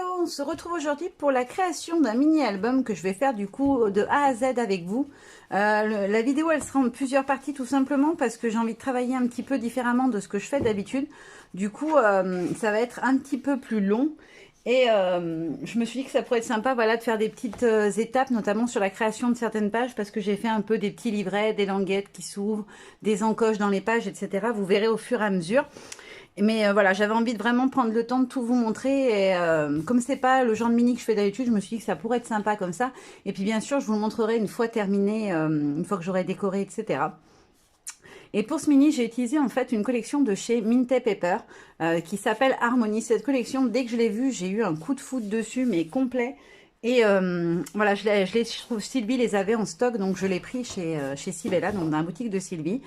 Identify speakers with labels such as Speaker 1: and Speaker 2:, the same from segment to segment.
Speaker 1: Hello, on se retrouve aujourd'hui pour la création d'un mini-album que je vais faire du coup de A à Z avec vous. La vidéo elle sera en plusieurs parties tout simplement parce que j'ai envie de travailler un petit peu différemment de ce que je fais d'habitude. Du coup ça va être un petit peu plus long et je me suis dit que ça pourrait être sympa voilà, de faire des petites étapes notamment sur la création de certaines pages parce que j'ai fait un peu des petits livrets, des languettes qui s'ouvrent, des encoches dans les pages etc. Vous verrez au fur et à mesure. Mais voilà, j'avais envie de vraiment prendre le temps de tout vous montrer. Et comme c'est pas le genre de mini que je fais d'habitude, je me suis dit que ça pourrait être sympa comme ça. Et puis bien sûr, je vous le montrerai une fois terminé, une fois que j'aurai décoré, etc. Et pour ce mini, j'ai utilisé en fait une collection de chez Mint Paper qui s'appelle Harmony. Cette collection, dès que je l'ai vue, j'ai eu un coup de foudre dessus, mais complet. Et voilà, je trouve Sylvie les avait en stock, donc je l'ai pris chez Sibella, donc dans la boutique de Sylvie.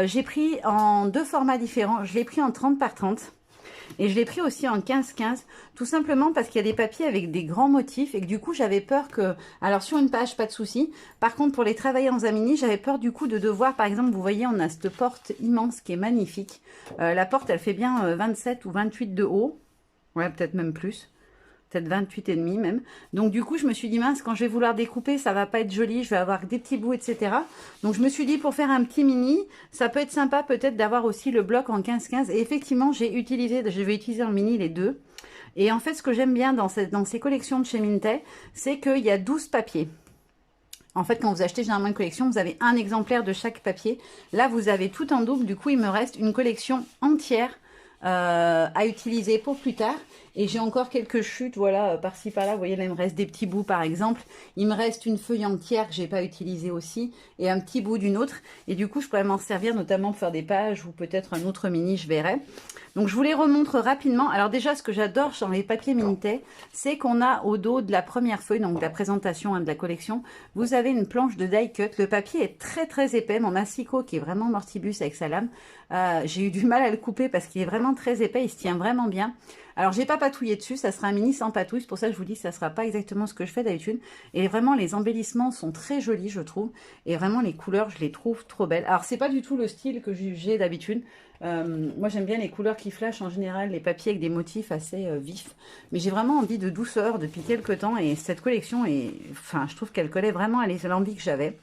Speaker 1: J'ai pris en deux formats différents. Je l'ai pris en 30 par 30 et je l'ai pris aussi en 15-15, tout simplement parce qu'il y a des papiers avec des grands motifs et que du coup j'avais peur que... Alors sur une page, pas de souci. Par contre, pour les travailler en zamini, j'avais peur du coup de devoir, par exemple, vous voyez, on a cette porte immense qui est magnifique. La porte, elle fait bien 27 ou 28 de haut. Ouais, peut-être même plus. Peut-être 28 et demi même. Donc du coup, je me suis dit, mince, quand je vais vouloir découper, ça va pas être joli, je vais avoir des petits bouts, etc. Donc je me suis dit, pour faire un petit mini, ça peut être sympa peut-être d'avoir aussi le bloc en 15-15. Et effectivement, je vais utiliser en mini les deux. Et en fait, ce que j'aime bien dans ces collections de chez Mintet, c'est qu'il y a 12 papiers. En fait, quand vous achetez généralement une collection, vous avez un exemplaire de chaque papier. Là, vous avez tout en double. Du coup, il me reste une collection entière à utiliser pour plus tard. Et j'ai encore quelques chutes, voilà, par-ci par-là. Vous voyez, là, il me reste des petits bouts, par exemple. Il me reste une feuille entière que j'ai pas utilisée aussi, et un petit bout d'une autre. Et du coup, je pourrais m'en servir notamment pour faire des pages ou peut-être un autre mini, je verrai. Donc, je vous les remontre rapidement. Alors déjà, ce que j'adore dans les papiers Mintet, c'est qu'on a au dos de la première feuille, donc de la présentation de la collection, vous avez une planche de die cut. Le papier est très très épais. Mon massicot, qui est vraiment mortibus avec sa lame, j'ai eu du mal à le couper parce qu'il est vraiment très épais. Il se tient vraiment bien. Alors, j'ai pas patouillé dessus, ça sera un mini sans patouille, c'est pour ça que je vous dis que ça sera pas exactement ce que je fais d'habitude. Et vraiment, les embellissements sont très jolis, je trouve. Et vraiment, les couleurs, je les trouve trop belles. Alors, c'est pas du tout le style que j'ai d'habitude. Moi, j'aime bien les couleurs qui flashent en général, les papiers avec des motifs assez vifs. Mais j'ai vraiment envie de douceur depuis quelques temps. Et cette collection, enfin, je trouve qu'elle collait vraiment à l'envie que j'avais.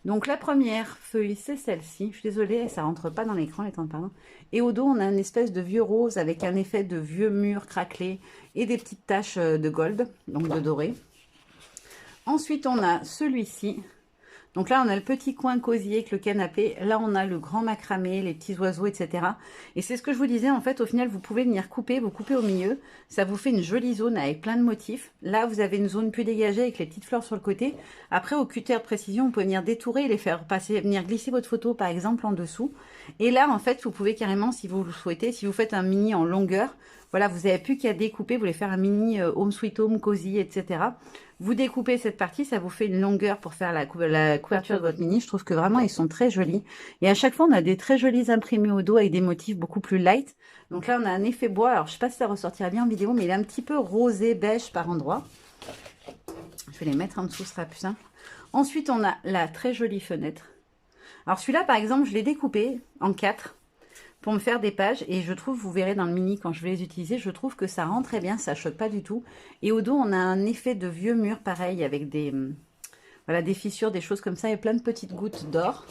Speaker 1: Donc la première feuille, c'est celle-ci. Je suis désolée, ça rentre pas dans l'écran, les temps pardon. Et au dos, on a une espèce de vieux rose avec un effet de vieux mur craquelé et des petites taches de gold, donc de doré. Ensuite, on a celui-ci. Donc là, on a le petit coin cosy avec le canapé. Là, on a le grand macramé, les petits oiseaux, etc. Et c'est ce que je vous disais, en fait, au final, vous pouvez venir couper, vous coupez au milieu. Ça vous fait une jolie zone avec plein de motifs. Là, vous avez une zone plus dégagée avec les petites fleurs sur le côté. Après, au cutter de précision, vous pouvez venir détourer et les faire passer, venir glisser votre photo, par exemple, en dessous. Et là, en fait, vous pouvez carrément, si vous le souhaitez, si vous faites un mini en longueur, voilà, vous n'avez plus qu'à découper, vous voulez faire un mini home sweet home, cosy, etc. Vous découpez cette partie, ça vous fait une longueur pour faire la couverture de votre mini. Je trouve que vraiment, ils sont très jolis. Et à chaque fois, on a des très jolis imprimés au dos avec des motifs beaucoup plus light. Donc là, on a un effet bois. Alors, je ne sais pas si ça ressortira bien en vidéo, mais il est un petit peu rosé, beige par endroit. Je vais les mettre en dessous, ce sera plus simple. Ensuite, on a la très jolie fenêtre. Alors, celui-là, par exemple, je l'ai découpé en 4 pour me faire des pages, et je trouve, vous verrez dans le mini quand je vais les utiliser, je trouve que ça rend très bien, ça choque pas du tout. Et au dos, on a un effet de vieux mur pareil avec des, voilà, des fissures, des choses comme ça, et plein de petites gouttes d'or.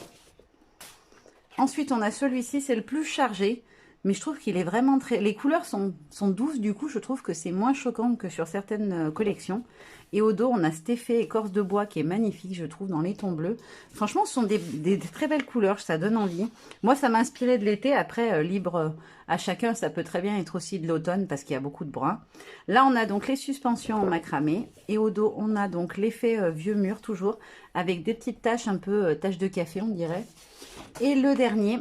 Speaker 1: Ensuite, on a celui-ci, c'est le plus chargé, mais je trouve qu'il est vraiment très... Les couleurs sont douces, du coup, je trouve que c'est moins choquant que sur certaines collections. Et au dos, on a cet effet écorce de bois qui est magnifique, je trouve, dans les tons bleus. Franchement, ce sont des très belles couleurs, ça donne envie. Moi, ça m'a inspiré de l'été. Après, libre à chacun, ça peut très bien être aussi de l'automne parce qu'il y a beaucoup de brun. Là, on a donc les suspensions en macramé. Et au dos, on a donc l'effet vieux mur, toujours, avec des petites taches, un peu taches de café, on dirait. Et le dernier...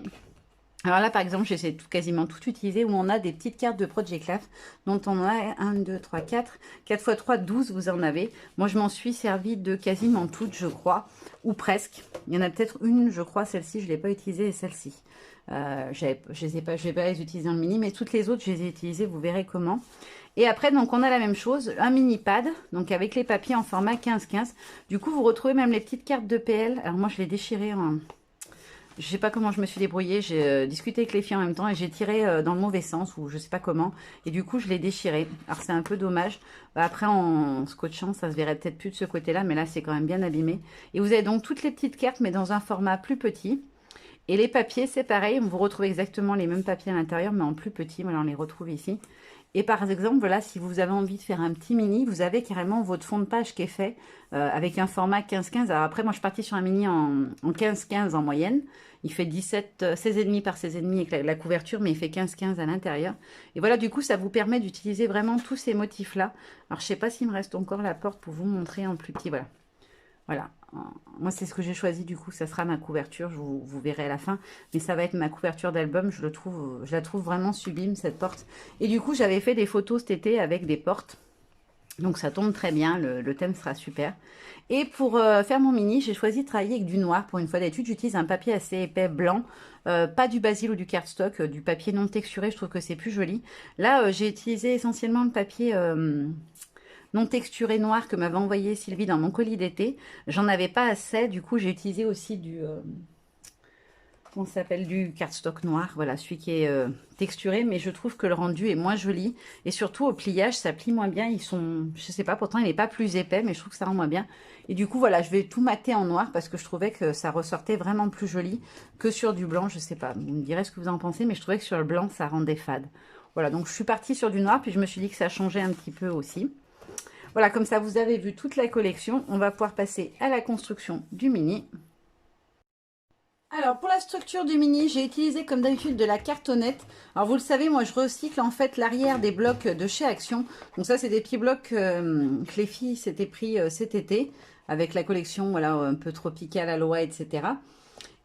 Speaker 1: Alors là, par exemple, j'essaie de quasiment tout utiliser, où on a des petites cartes de Project Laugh, dont on a 1, 2, 3, 4. 4 x 3, 12, vous en avez. Moi, je m'en suis servi de quasiment toutes, je crois, ou presque. Il y en a peut-être une, je crois, celle-ci, je ne l'ai pas utilisée, et celle-ci. Je ne vais pas les utiliser dans le mini, mais toutes les autres, je les ai utilisées, vous verrez comment. Et après, donc, on a la même chose, un mini pad, donc avec les papiers en format 15-15. Du coup, vous retrouvez même les petites cartes de PL. Alors moi, je l'ai déchiré Je sais pas comment je me suis débrouillée, j'ai discuté avec les filles en même temps et j'ai tiré dans le mauvais sens ou je sais pas comment. Et du coup, je l'ai déchiré. Alors c'est un peu dommage. Bah, après, en scotchant, ça se verrait peut-être plus de ce côté-là, mais là, c'est quand même bien abîmé. Et vous avez donc toutes les petites cartes, mais dans un format plus petit. Et les papiers, c'est pareil, vous retrouvez exactement les mêmes papiers à l'intérieur, mais en plus petit. Voilà, on les retrouve ici. Et par exemple, voilà, si vous avez envie de faire un petit mini, vous avez carrément votre fond de page qui est fait avec un format 15-15. Alors après, moi, je suis partie sur un mini en 15-15 en moyenne. Il fait 17, 16,5 par 16,5 avec la couverture, mais il fait 15-15 à l'intérieur. Et voilà, du coup, ça vous permet d'utiliser vraiment tous ces motifs-là. Alors, je sais pas s'il me reste encore la porte pour vous montrer en plus petit. Voilà. Voilà, moi c'est ce que j'ai choisi, du coup ça sera ma couverture, vous verrez à la fin, mais ça va être ma couverture d'album, je la trouve vraiment sublime cette porte. Et du coup j'avais fait des photos cet été avec des portes, donc ça tombe très bien, le thème sera super. Et pour faire mon mini, j'ai choisi de travailler avec du noir pour une fois d'étude, j'utilise un papier assez épais blanc, pas du basil ou du cardstock, du papier non texturé, je trouve que c'est plus joli. Là j'ai utilisé essentiellement le papier non texturé noir que m'avait envoyé Sylvie dans mon colis d'été. J'en avais pas assez, du coup j'ai utilisé aussi du comment ça s'appelle, du cardstock noir, voilà, celui qui est texturé, mais je trouve que le rendu est moins joli et surtout au pliage ça plie moins bien. Ils sont, je sais pas, pourtant il n'est pas plus épais, mais je trouve que ça rend moins bien. Et du coup voilà, je vais tout mater en noir parce que je trouvais que ça ressortait vraiment plus joli que sur du blanc. Je sais pas, vous me direz ce que vous en pensez, mais je trouvais que sur le blanc ça rendait fade. Voilà, donc je suis partie sur du noir, puis je me suis dit que ça changeait un petit peu aussi. Voilà, comme ça, vous avez vu toute la collection. On va pouvoir passer à la construction du mini. Alors, pour la structure du mini, j'ai utilisé comme d'habitude de la cartonnette. Alors, vous le savez, moi, je recycle en fait l'arrière des blocs de chez Action. Donc ça, c'est des petits blocs que les filles s'étaient pris cet été avec la collection voilà, un peu tropicale, aloe, etc.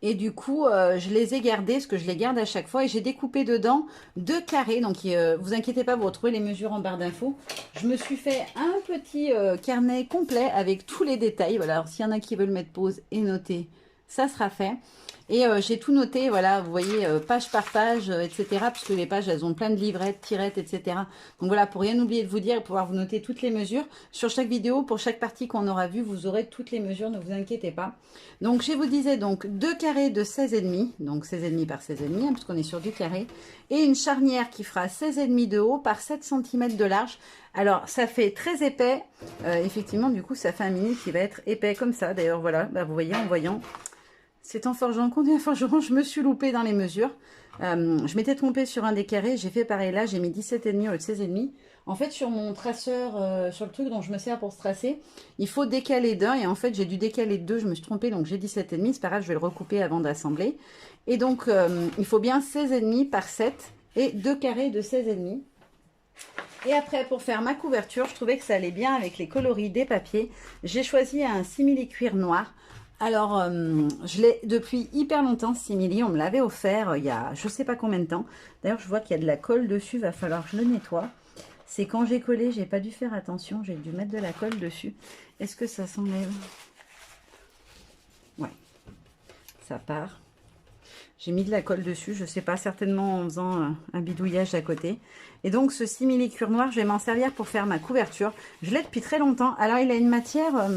Speaker 1: Et du coup, je les ai gardés, parce que je les garde à chaque fois. Et j'ai découpé dedans 2 carrés. Donc, vous inquiétez pas, vous retrouvez les mesures en barre d'infos. Je me suis fait un petit carnet complet avec tous les détails. Voilà, alors s'il y en a qui veulent mettre pause et noter, ça sera fait. Et j'ai tout noté, voilà, vous voyez, page par page, etc. Puisque les pages, elles ont plein de livrettes, tirettes, etc. Donc voilà, pour rien oublier de vous dire et pouvoir vous noter toutes les mesures. Sur chaque vidéo, pour chaque partie qu'on aura vue, vous aurez toutes les mesures, ne vous inquiétez pas. Donc je vous disais donc 2 carrés de 16,5, donc 16,5 par 16,5, hein, puisqu'on est sur du carré. Et une charnière qui fera 16,5 de haut par 7 cm de large. Alors ça fait très épais, effectivement, du coup ça fait un mini qui va être épais comme ça. D'ailleurs voilà, bah, vous voyez en voyant. C'est en forgeant, quand on dit en forgeron, je me suis loupée dans les mesures. Je m'étais trompée sur un des carrés, j'ai fait pareil là, j'ai mis 17,5 au lieu de 16,5. En fait, sur mon traceur, sur le truc dont je me sers pour se tracer, il faut décaler d'un. Et en fait, j'ai dû décaler de 2, je me suis trompée, donc j'ai 17,5. C'est pas grave, je vais le recouper avant d'assembler. Et donc, il faut bien 16,5 par 7 et 2 carrés de 16,5. Et après, pour faire ma couverture, je trouvais que ça allait bien avec les coloris des papiers. J'ai choisi un simili-cuir noir. Alors, je l'ai depuis hyper longtemps, ce simili. On me l'avait offert il y a je sais pas combien de temps. D'ailleurs, je vois qu'il y a de la colle dessus. Va falloir que je le nettoie. C'est quand j'ai collé, j'ai pas dû faire attention. J'ai dû mettre de la colle dessus. Est-ce que ça s'enlève? Ouais, ça part. J'ai mis de la colle dessus, je sais pas, certainement en faisant un bidouillage à côté. Et donc ce simili-cuir noir, je vais m'en servir pour faire ma couverture. Je l'ai depuis très longtemps. Alors il a une matière,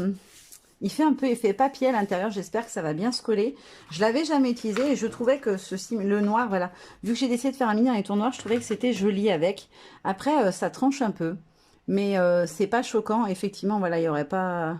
Speaker 1: il fait un peu effet papier à l'intérieur. J'espère que ça va bien se coller. Je l'avais jamais utilisé et je trouvais que le noir, voilà, vu que j'ai décidé de faire un mini en étau noir, je trouvais que c'était joli avec. Après, ça tranche un peu, mais c'est pas choquant. Effectivement, voilà, il y aurait pas...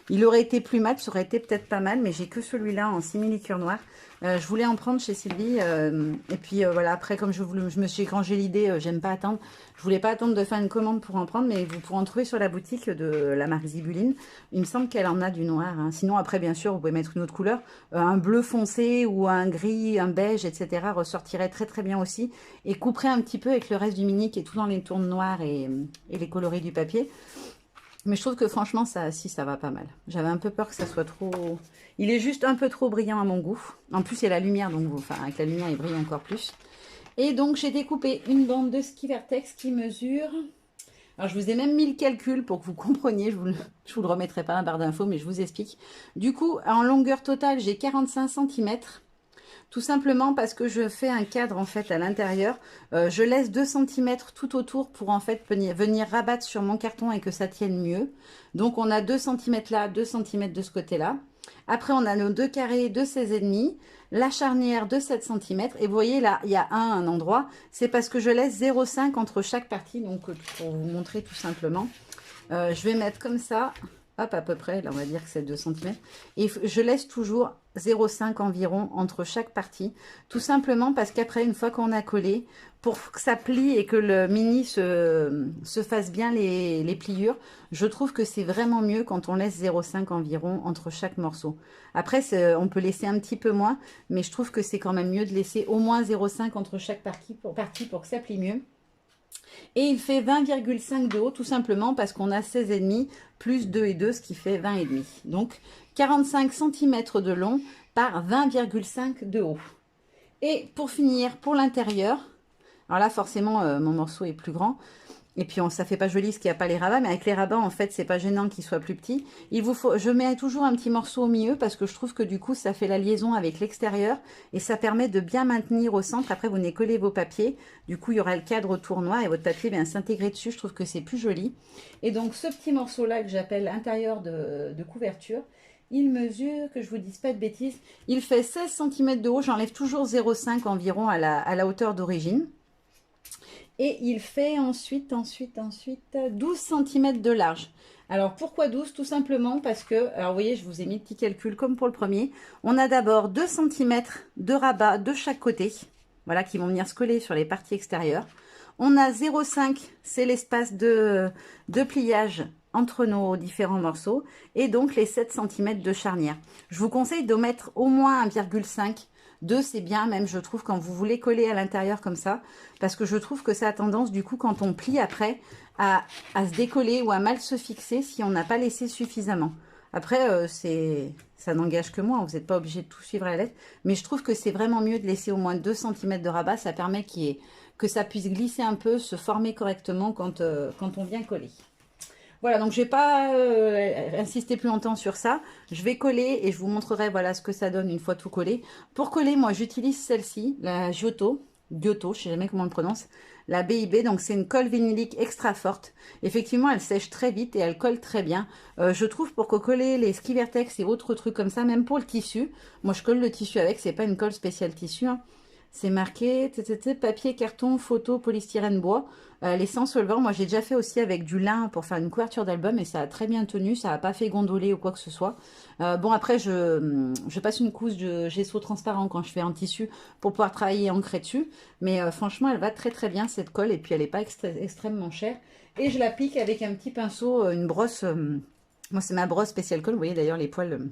Speaker 1: Il aurait été plus mat, ça aurait été peut-être pas mal, mais j'ai que celui-là en simili-cuir noir. Je voulais en prendre chez Sylvie, et puis voilà, après comme quand j'ai l'idée, j'aime pas attendre. Je voulais pas attendre de faire une commande pour en prendre, mais vous pourrez en trouver sur la boutique de la marque Zibuline. Il me semble qu'elle en a du noir, hein. Sinon après bien sûr vous pouvez mettre une autre couleur, un bleu foncé ou un gris, un beige, etc. ressortirait très très bien aussi, et couperait un petit peu avec le reste du mini qui est tout dans les tours noirs et les coloris du papier. Mais je trouve que franchement, ça va pas mal. J'avais un peu peur que ça soit trop... Il est juste un peu trop brillant à mon goût. En plus, il y a la lumière, donc enfin, avec la lumière, il brille encore plus. Et donc, j'ai découpé une bande de ski vertex qui mesure... Alors, je vous ai même mis le calcul pour que vous compreniez. Je vous le remettrai pas dans la barre d'infos, mais je vous explique. Du coup, en longueur totale, j'ai 45 cm. Tout simplement parce que je fais un cadre en fait à l'intérieur. Je laisse 2 centimètres tout autour pour en fait venir rabattre sur mon carton et que ça tienne mieux. Donc on a 2 centimètres là, 2 centimètres de ce côté-là. Après on a nos deux carrés de 16,5, la charnière de 7 centimètres. Et vous voyez là, il y a un endroit. C'est parce que je laisse 0,5 entre chaque partie. Donc pour vous montrer tout simplement. Je vais mettre comme ça. Hop, à peu près, là on va dire que c'est 2 centimètres. Et je laisse toujours 0,5 environ entre chaque partie. Tout simplement parce qu'après, une fois qu'on a collé, pour que ça plie et que le mini se fasse bien les pliures, je trouve que c'est vraiment mieux quand on laisse 0,5 environ entre chaque morceau. Après, on peut laisser un petit peu moins, mais je trouve que c'est quand même mieux de laisser au moins 0,5 entre chaque partie pour que ça plie mieux. Et il fait 20,5 de haut, tout simplement parce qu'on a 16,5 plus 2 et 2, ce qui fait 20,5. Donc, 45 cm de long par 20,5 de haut. Et pour finir, pour l'intérieur, alors là, forcément, mon morceau est plus grand. Et puis, ça fait pas joli ce qu'il n'y a pas les rabats. Mais avec les rabats, en fait, c'est pas gênant qu'ils soient plus petits. Je mets toujours un petit morceau au milieu parce que je trouve que du coup, ça fait la liaison avec l'extérieur. Et ça permet de bien maintenir au centre. Après, vous venez coller vos papiers. Du coup, il y aura le cadre autour noir et votre papier vient s'intégrer dessus. Je trouve que c'est plus joli. Et donc, ce petit morceau-là que j'appelle intérieur de couverture, il mesure, que je vous dise pas de bêtises, il fait 16 cm de haut. J'enlève toujours 0,5 environ à la hauteur d'origine. Et il fait ensuite 12 cm de large. Alors pourquoi 12? Tout simplement parce que, alors vous voyez, je vous ai mis le petit calcul comme pour le premier. On a d'abord 2 cm de rabat de chaque côté, voilà, qui vont venir se coller sur les parties extérieures. On a 0,5, c'est l'espace de pliage entre nos différents morceaux. Et donc les 7 cm de charnière. Je vous conseille de mettre au moins 1,5. 2, c'est bien, même je trouve, quand vous voulez coller à l'intérieur comme ça, parce que je trouve que ça a tendance, du coup, quand on plie après, à se décoller ou à mal se fixer si on n'a pas laissé suffisamment. Après, ça n'engage que moi, vous n'êtes pas obligé de tout suivre à la lettre, mais je trouve que c'est vraiment mieux de laisser au moins 2 cm de rabat, ça permet que ça puisse glisser un peu, se former correctement quand on vient coller. Voilà, donc je ne vais pas insister plus longtemps sur ça. Je vais coller et je vous montrerai voilà ce que ça donne une fois tout collé. Pour coller, moi j'utilise celle-ci, la Giotto, je ne sais jamais comment on le prononce, la BIB. Donc c'est une colle vinylique extra forte. Effectivement, elle sèche très vite et elle colle très bien. Je trouve pour coller les ski vertex et autres trucs comme ça, même pour le tissu. Moi je colle le tissu avec, c'est pas une colle spéciale tissu, hein. C'est marqué papier, carton, photo, polystyrène, bois. Les sans solvants, moi j'ai déjà fait aussi avec du lin pour faire une couverture d'album et ça a très bien tenu, ça n'a pas fait gondoler ou quoi que ce soit. Bon après je passe une couche de gesso transparent quand je fais en tissu pour pouvoir travailler ancré dessus. Mais franchement elle va très très bien cette colle et puis elle n'est pas extrêmement chère. Et je l'applique avec un petit pinceau, une brosse, moi c'est ma brosse spéciale colle, vous voyez d'ailleurs les poils...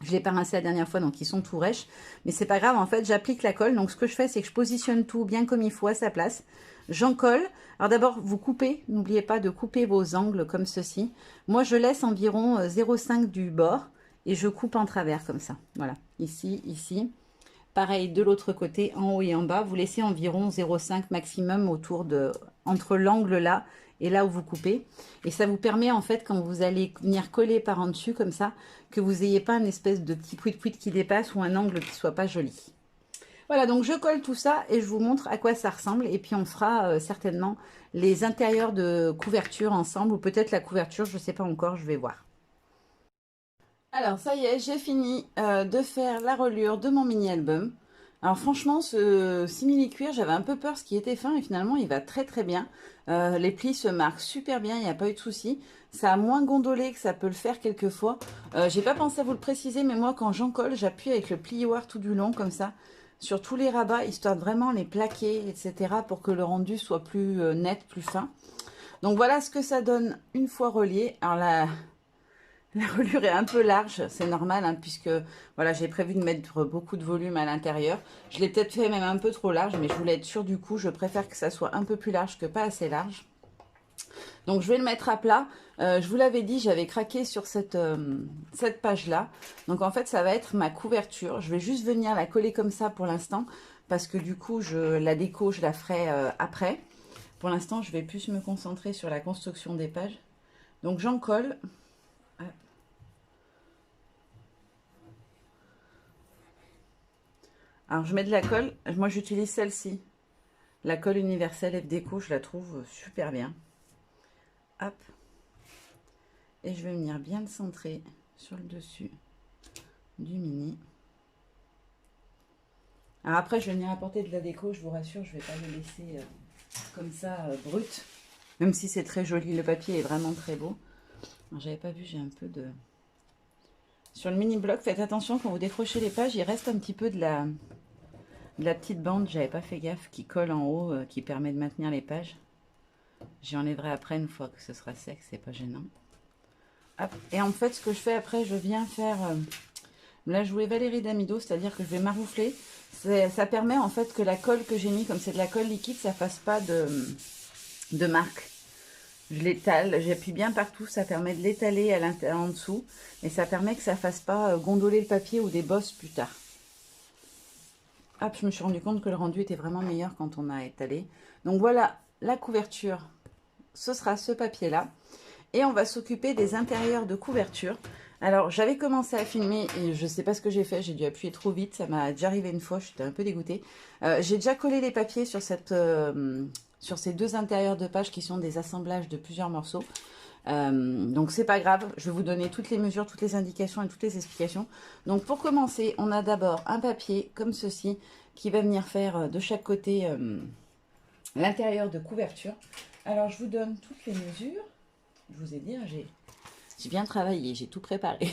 Speaker 1: je l'ai pas rincé la dernière fois, donc ils sont tout rêches. Mais c'est pas grave, en fait, j'applique la colle. Donc, ce que je fais, c'est que je positionne tout bien comme il faut à sa place. J'en colle. Alors, d'abord, vous coupez. N'oubliez pas de couper vos angles comme ceci. Moi, je laisse environ 0,5 du bord. Et je coupe en travers comme ça. Voilà. Ici, ici. Pareil, de l'autre côté, en haut et en bas. Vous laissez environ 0,5 maximum entre l'angle là et là où vous coupez. Et ça vous permet en fait, quand vous allez venir coller par en dessus comme ça, que vous n'ayez pas une espèce de petit pouit-pouit qui dépasse ou un angle qui soit pas joli. Voilà, donc je colle tout ça et je vous montre à quoi ça ressemble. Et puis on fera certainement les intérieurs de couverture ensemble, ou peut-être la couverture, je ne sais pas encore, je vais voir. Alors ça y est, j'ai fini de faire la reliure de mon mini-album. Alors franchement, ce simili-cuir, j'avais un peu peur ce qui était fin et finalement il va très très bien. Les plis se marquent super bien, il n'y a pas eu de souci. Ça a moins gondolé que ça peut le faire quelquefois. J'ai pas pensé à vous le préciser, mais moi quand j'en colle, j'appuie avec le plioir tout du long comme ça, sur tous les rabats, histoire de vraiment les plaquer, etc. pour que le rendu soit plus net, plus fin. Donc voilà ce que ça donne une fois relié. Alors la reliure est un peu large, c'est normal, hein, puisque voilà, j'ai prévu de mettre beaucoup de volume à l'intérieur. Je l'ai peut-être fait même un peu trop large, mais je voulais être sûre du coup. Je préfère que ça soit un peu plus large que pas assez large. Donc je vais le mettre à plat. Je vous l'avais dit, j'avais craqué sur cette page-là. Donc en fait, ça va être ma couverture. Je vais juste venir la coller comme ça pour l'instant, parce que du coup, la déco, je la ferai après. Pour l'instant, je vais plus me concentrer sur la construction des pages. Donc j'en colle. Alors, je mets de la colle. Moi, j'utilise celle-ci. La colle universelle F Déco, je la trouve super bien. Hop. Et je vais venir bien le centrer sur le dessus du mini. Alors après, je vais venir apporter de la déco, je vous rassure, je ne vais pas le laisser comme ça, brut. Même si c'est très joli, le papier est vraiment très beau. J'avais pas vu, j'ai un peu de... Sur le mini bloc, faites attention quand vous décrochez les pages, il reste un petit peu de la petite bande, j'avais pas fait gaffe, qui colle en haut, qui permet de maintenir les pages. J'y enlèverai après une fois que ce sera sec, c'est pas gênant. Hop. Et en fait, ce que je fais après, je viens faire... là, je voulais Valérie Damido, c'est-à-dire que je vais maroufler. Ça permet en fait que la colle que j'ai mis, comme c'est de la colle liquide, ça fasse pas de marque. Je l'étale, j'appuie bien partout, ça permet de l'étaler à l'intérieur en dessous. Et ça permet que ça fasse pas gondoler le papier ou des bosses plus tard. Hop, je me suis rendu compte que le rendu était vraiment meilleur quand on a étalé. Donc voilà, la couverture, ce sera ce papier-là. Et on va s'occuper des intérieurs de couverture. Alors, j'avais commencé à filmer et je ne sais pas ce que j'ai fait. J'ai dû appuyer trop vite. Ça m'a déjà arrivé une fois. J'étais un peu dégoûtée. J'ai déjà collé les papiers sur ces deux intérieurs de page qui sont des assemblages de plusieurs morceaux. Donc, c'est pas grave. Je vais vous donner toutes les mesures, toutes les indications et toutes les explications. Donc, pour commencer, on a d'abord un papier comme ceci qui va venir faire de chaque côté l'intérieur de couverture. Alors, je vous donne toutes les mesures. Je vous ai dit, j'ai bien travaillé, j'ai tout préparé.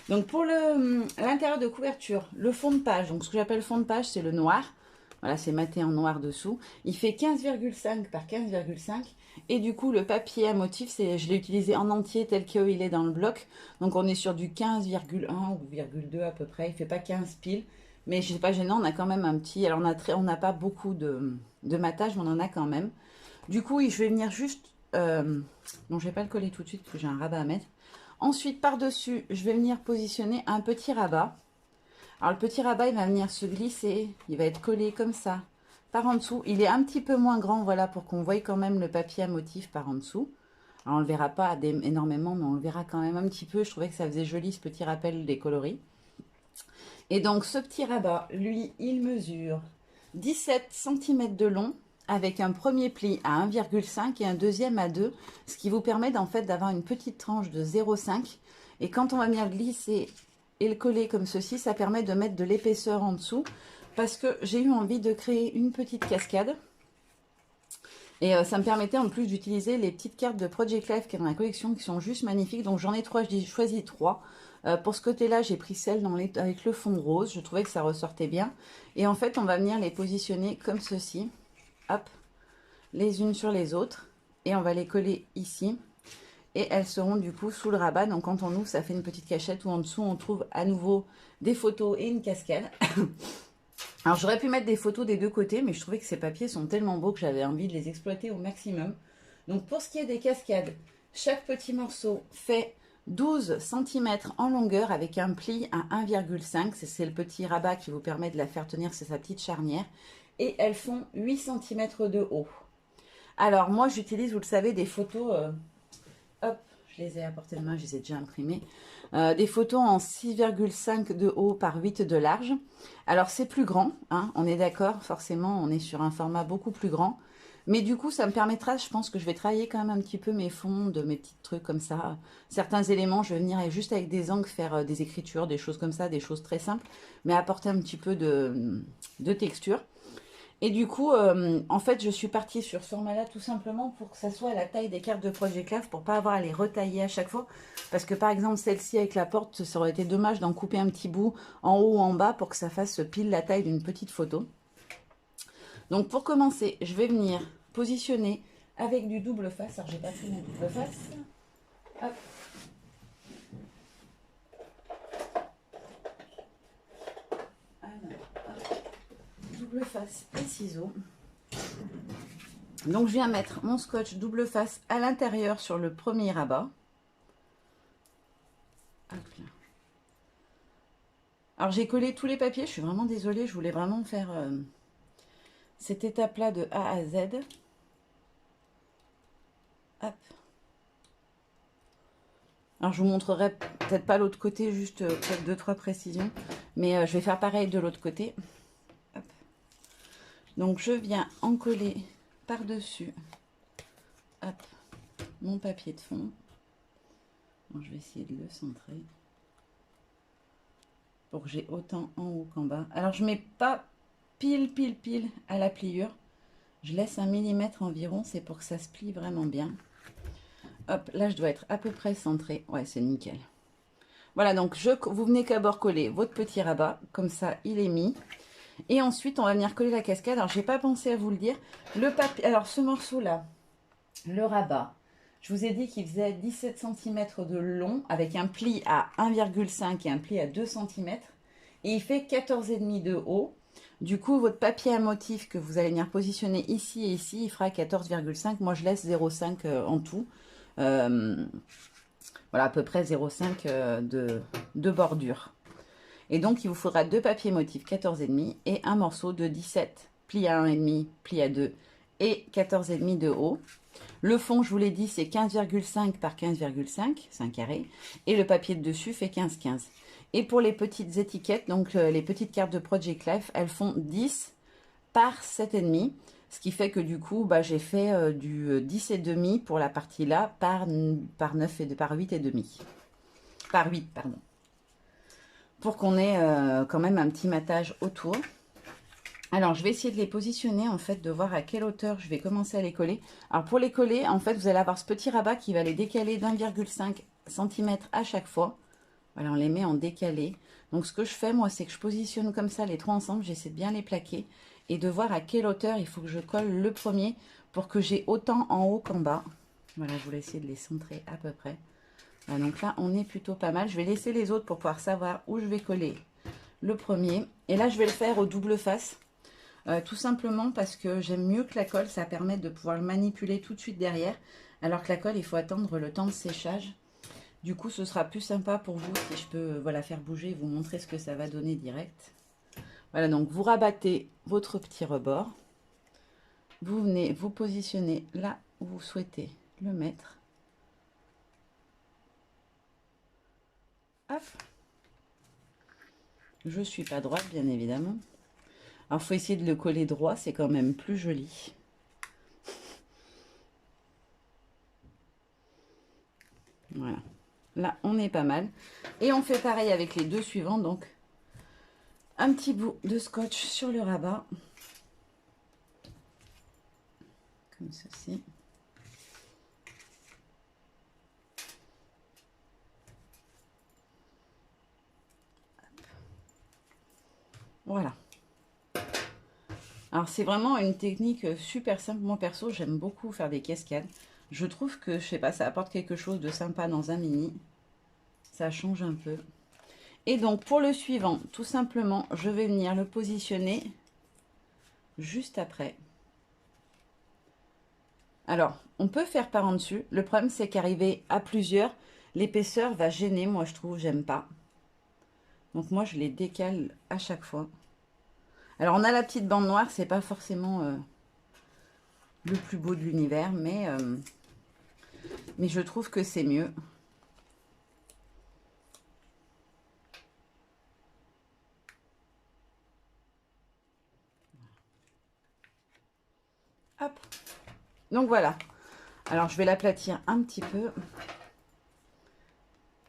Speaker 1: Donc pour l'intérieur de couverture, le fond de page, donc ce que j'appelle fond de page, c'est le noir. Voilà, c'est maté en noir dessous. Il fait 15,5 par 15,5. Et du coup, le papier à motif, je l'ai utilisé en entier tel qu'il est dans le bloc. Donc on est sur du 15,1 ou 0,2 à peu près. Il ne fait pas 15 piles. Mais c'est pas gênant, on a quand même un petit... Alors on n'a pas beaucoup de matage, mais on en a quand même. Du coup, je vais venir juste... non, je vais pas le coller tout de suite parce que j'ai un rabat à mettre. Ensuite, par-dessus, je vais venir positionner un petit rabat. Alors, le petit rabat, il va venir se glisser. Il va être collé comme ça, par en dessous. Il est un petit peu moins grand, voilà, pour qu'on voie quand même le papier à motif par en dessous. Alors, on ne le verra pas énormément, mais on le verra quand même un petit peu. Je trouvais que ça faisait joli, ce petit rappel des coloris. Et donc, ce petit rabat, lui, il mesure 17 cm de long, avec un premier pli à 1,5 et un deuxième à 2, ce qui vous permet en fait d'avoir une petite tranche de 0,5. Et quand on va venir glisser et le coller comme ceci, ça permet de mettre de l'épaisseur en dessous, parce que j'ai eu envie de créer une petite cascade. Et ça me permettait en plus d'utiliser les petites cartes de Project Life qui est dans la collection, qui sont juste magnifiques. Donc j'en ai 3, j'ai choisi 3. Pour ce côté-là, j'ai pris celle avec le fond rose. Je trouvais que ça ressortait bien. Et en fait, on va venir les positionner comme ceci. Hop, les unes sur les autres. Et on va les coller ici. Et elles seront du coup sous le rabat. Donc quand on ouvre, ça fait une petite cachette où en dessous, on trouve à nouveau des photos et une cascade. Alors j'aurais pu mettre des photos des deux côtés, mais je trouvais que ces papiers sont tellement beaux que j'avais envie de les exploiter au maximum. Donc pour ce qui est des cascades, chaque petit morceau fait 12 cm en longueur avec un pli à 1,5. C'est le petit rabat qui vous permet de la faire tenir, c'est sa petite charnière. Et elles font 8 cm de haut. Alors moi j'utilise, vous le savez, des photos... hop, je les ai à portée de main, je les ai déjà imprimées. Des photos en 6,5 de haut par 8 de large. Alors c'est plus grand, hein, on est d'accord, forcément on est sur un format beaucoup plus grand. Mais du coup ça me permettra, je pense que je vais travailler quand même un petit peu mes fonds, mes petits trucs comme ça. Certains éléments, je vais venir juste avec des angles faire des écritures, des choses comme ça, des choses très simples. Mais apporter un petit peu de texture. Et du coup, en fait, je suis partie sur ce format-là tout simplement pour que ça soit à la taille des cartes de Project Life, pour pas avoir à les retailler à chaque fois. Parce que par exemple, celle-ci avec la porte, ça aurait été dommage d'en couper un petit bout en haut ou en bas pour que ça fasse pile la taille d'une petite photo. Donc pour commencer, je vais venir positionner avec du double face. Alors j'ai pas pris mon double face. Hop. Double face et ciseaux. Donc je viens mettre mon scotch double face à l'intérieur sur le premier rabat. Hop là. Alors j'ai collé tous les papiers, je suis vraiment désolée, je voulais vraiment faire cette étape là de A à Z. Hop. Alors je vous montrerai peut-être pas l'autre côté, juste peut-être 2-3 précisions, mais je vais faire pareil de l'autre côté. Donc je viens en coller par-dessus mon papier de fond. Donc, je vais essayer de le centrer pour que j'ai autant en haut qu'en bas. Alors je mets pas pile à la pliure. Je laisse 1 millimètre environ, c'est pour que ça se plie vraiment bien. Hop, là je dois être à peu près centré. Ouais, c'est nickel. Voilà, donc vous venez d'abord coller votre petit rabat, comme ça il est mis. Et ensuite on va venir coller la cascade. Alors j'ai pas pensé à vous le dire. Le papier, alors ce morceau là, le rabat, je vous ai dit qu'il faisait 17 cm de long avec un pli à 1,5 et un pli à 2 cm. Et il fait 14,5 de haut. Du coup, votre papier à motif que vous allez venir positionner ici et ici, il fera 14,5. Moi, je laisse 0,5 en tout. Voilà, à peu près 0,5 de bordure. Et donc, il vous faudra deux papiers motifs 14,5 et un morceau de 17, pli à 1,5, pli à 2 et 14,5 de haut. Le fond, je vous l'ai dit, c'est 15,5 par 15,5, c'est un carré. Et le papier de dessus fait 15,15. Et pour les petites étiquettes, donc les petites cartes de Project Life, elles font 10 par 7,5. Ce qui fait que du coup, bah, j'ai fait du 10,5 pour la partie là, par 9 et par 8,5. Par 8, pardon. Pour qu'on ait quand même un petit matage autour. Alors, je vais essayer de les positionner, en fait, de voir à quelle hauteur je vais commencer à les coller. Alors, pour les coller, en fait, vous allez avoir ce petit rabat qui va les décaler d'1,5 cm à chaque fois. Voilà, on les met en décalé. Donc, ce que je fais, moi, c'est que je positionne comme ça les trois ensemble. J'essaie de bien les plaquer et de voir à quelle hauteur il faut que je colle le premier pour que j'ai autant en haut qu'en bas. Voilà, je voulais essayer de les centrer à peu près. Voilà, donc là, on est plutôt pas mal. Je vais laisser les autres pour pouvoir savoir où je vais coller le premier. Et là, je vais le faire au double face. Tout simplement parce que j'aime mieux que la colle. Ça permet de pouvoir le manipuler tout de suite derrière. Alors que la colle, il faut attendre le temps de séchage. Du coup, ce sera plus sympa pour vous si je peux voilà, faire bouger et vous montrer ce que ça va donner direct. Voilà, donc vous rabattez votre petit rebord. Vous venez vous positionner là où vous souhaitez le mettre. Hop. Je ne suis pas droite, bien évidemment. Alors, il faut essayer de le coller droit, c'est quand même plus joli. Voilà. Là, on est pas mal. Et on fait pareil avec les deux suivants. Donc, un petit bout de scotch sur le rabat. Comme ceci. Voilà. Alors, c'est vraiment une technique super simple. Moi, perso, j'aime beaucoup faire des cascades. Je trouve que, je sais pas, ça apporte quelque chose de sympa dans un mini. Ça change un peu. Et donc, pour le suivant, tout simplement, je vais venir le positionner juste après. Alors, on peut faire par en dessus. Le problème, c'est qu'arriver à plusieurs, l'épaisseur va gêner. Moi, je trouve, j'aime pas. Donc, moi, je les décale à chaque fois. Alors, on a la petite bande noire. C'est pas forcément le plus beau de l'univers, mais je trouve que c'est mieux. Hop. Donc, voilà. Alors, je vais l'aplatir un petit peu.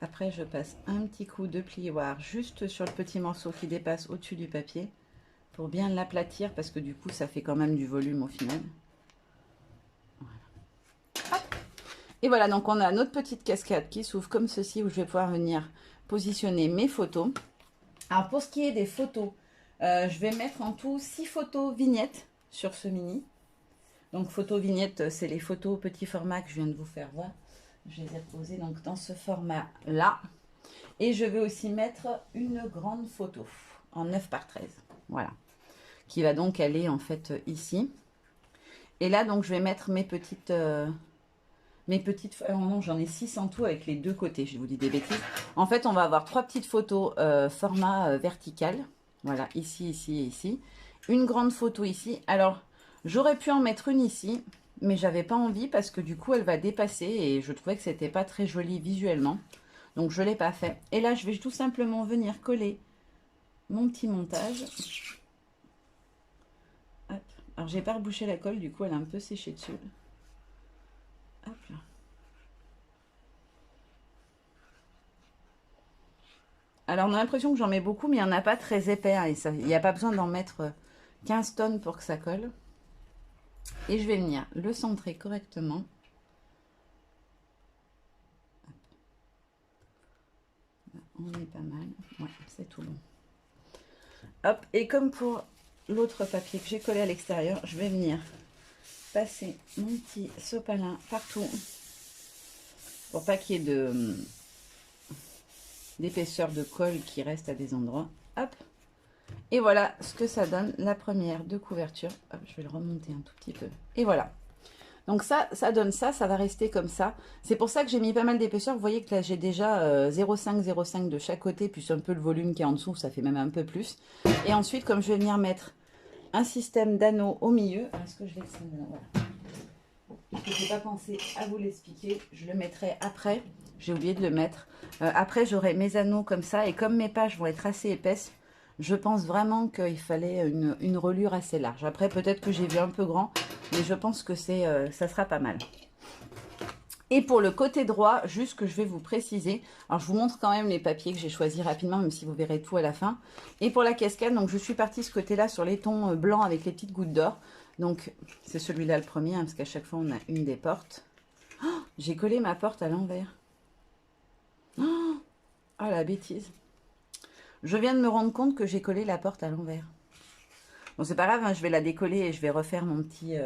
Speaker 1: Après, je passe un petit coup de plioir juste sur le petit morceau qui dépasse au-dessus du papier pour bien l'aplatir parce que du coup, ça fait quand même du volume au final. Voilà. Et voilà, donc on a notre petite cascade qui s'ouvre comme ceci où je vais pouvoir venir positionner mes photos. Alors, pour ce qui est des photos, je vais mettre en tout 6 photos vignettes sur ce mini. Donc, photos vignettes, c'est les photos petit format que je viens de vous faire voir. Je les ai posées donc dans ce format-là. Et je vais aussi mettre une grande photo en 9 par 13. Voilà. Qui va donc aller en fait ici. Et là, donc, je vais mettre mes petites... non, j'en ai 6 en tout avec les deux côtés. Je vous dis des bêtises. En fait, on va avoir 3 petites photos format vertical. Voilà, ici, ici et ici. Une grande photo ici. Alors, j'aurais pu en mettre une ici. Mais j'avais pas envie parce que du coup, elle va dépasser. Et je trouvais que c'était pas très joli visuellement. Donc, je ne l'ai pas fait. Et là, je vais tout simplement venir coller mon petit montage. Hop. Alors, j'ai pas rebouché la colle, du coup, elle a un peu séché dessus. Hop là. Alors, on a l'impression que j'en mets beaucoup, mais il n'y en a pas très épais. Hein, et il n'y a pas besoin d'en mettre 15 tonnes pour que ça colle. Et je vais venir le centrer correctement. On est pas mal. Ouais, c'est tout bon. Hop, et comme pour l'autre papier que j'ai collé à l'extérieur, je vais venir passer mon petit sopalin partout pour pas qu'il y ait d'épaisseur de colle qui reste à des endroits. Hop, et voilà ce que ça donne, la première de couverture. Hop, je vais le remonter un tout petit peu. Et voilà. Donc ça donne ça, ça va rester comme ça. C'est pour ça que j'ai mis pas mal d'épaisseur. Vous voyez que là, j'ai déjà 0,5 de chaque côté, plus un peu le volume qui est en dessous, ça fait même un peu plus. Et ensuite, comme je vais venir mettre un système d'anneaux au milieu, est-ce que je vais le voilà. Je n'ai pas pensé à vous l'expliquer, je le mettrai après. J'ai oublié de le mettre. Après, j'aurai mes anneaux comme ça. Et comme mes pages vont être assez épaisses, je pense vraiment qu'il fallait une reliure assez large. Après, peut-être que j'ai vu un peu grand, mais je pense que ça sera pas mal. Et pour le côté droit, juste que je vais vous préciser, alors je vous montre quand même les papiers que j'ai choisis rapidement, même si vous verrez tout à la fin. Et pour la cascade, donc je suis partie ce côté-là sur les tons blancs avec les petites gouttes d'or. Donc c'est celui-là le premier, hein, parce qu'à chaque fois on a une des portes. Oh, j'ai collé ma porte à l'envers. Oh, la bêtise. Je viens de me rendre compte que j'ai collé la porte à l'envers. Bon, c'est pas grave, hein, je vais la décoller et je vais refaire mon petit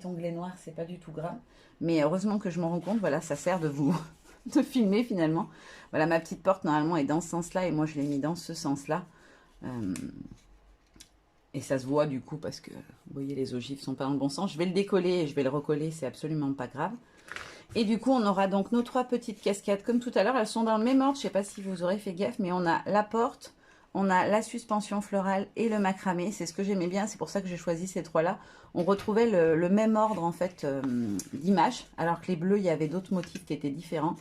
Speaker 1: onglet noir, c'est pas du tout grave. Mais heureusement que je m'en rends compte, voilà, ça sert de vous de filmer finalement. Voilà, ma petite porte normalement est dans ce sens-là et moi je l'ai mis dans ce sens-là. Et ça se voit du coup parce que, vous voyez, les ogives sont pas dans le bon sens. Je vais le décoller et je vais le recoller, c'est absolument pas grave. Et du coup, on aura donc nos 3 petites cascades comme tout à l'heure. Elles sont dans le même ordre, je sais pas si vous aurez fait gaffe, mais on a la porte, on a la suspension florale et le macramé. C'est ce que j'aimais bien, c'est pour ça que j'ai choisi ces 3-là. On retrouvait le même ordre en fait d'image, alors que les bleus, il y avait d'autres motifs qui étaient différents.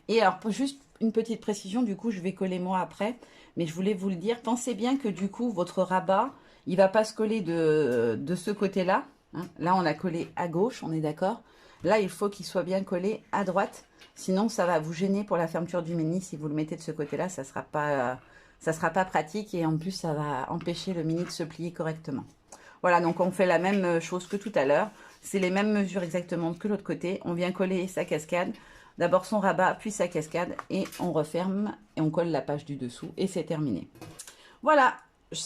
Speaker 1: Et alors, pour juste une petite précision, du coup, je vais coller moi après, mais je voulais vous le dire, pensez bien que du coup, votre rabat, il va pas se coller de ce côté-là. Hein. Là, on a collé à gauche, on est d'accord. Là, il faut qu'il soit bien collé à droite. Sinon, ça va vous gêner pour la fermeture du mini. Si vous le mettez de ce côté-là, ça sera pas pratique. Et en plus, ça va empêcher le mini de se plier correctement. Voilà, donc on fait la même chose que tout à l'heure. C'est les mêmes mesures exactement que l'autre côté. On vient coller sa cascade. D'abord son rabat, puis sa cascade. Et on referme et on colle la page du dessous. Et c'est terminé. Voilà,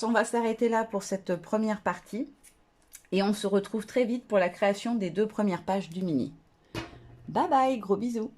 Speaker 1: on va s'arrêter là pour cette première partie. Et on se retrouve très vite pour la création des 2 premières pages du mini. Bye bye, gros bisous.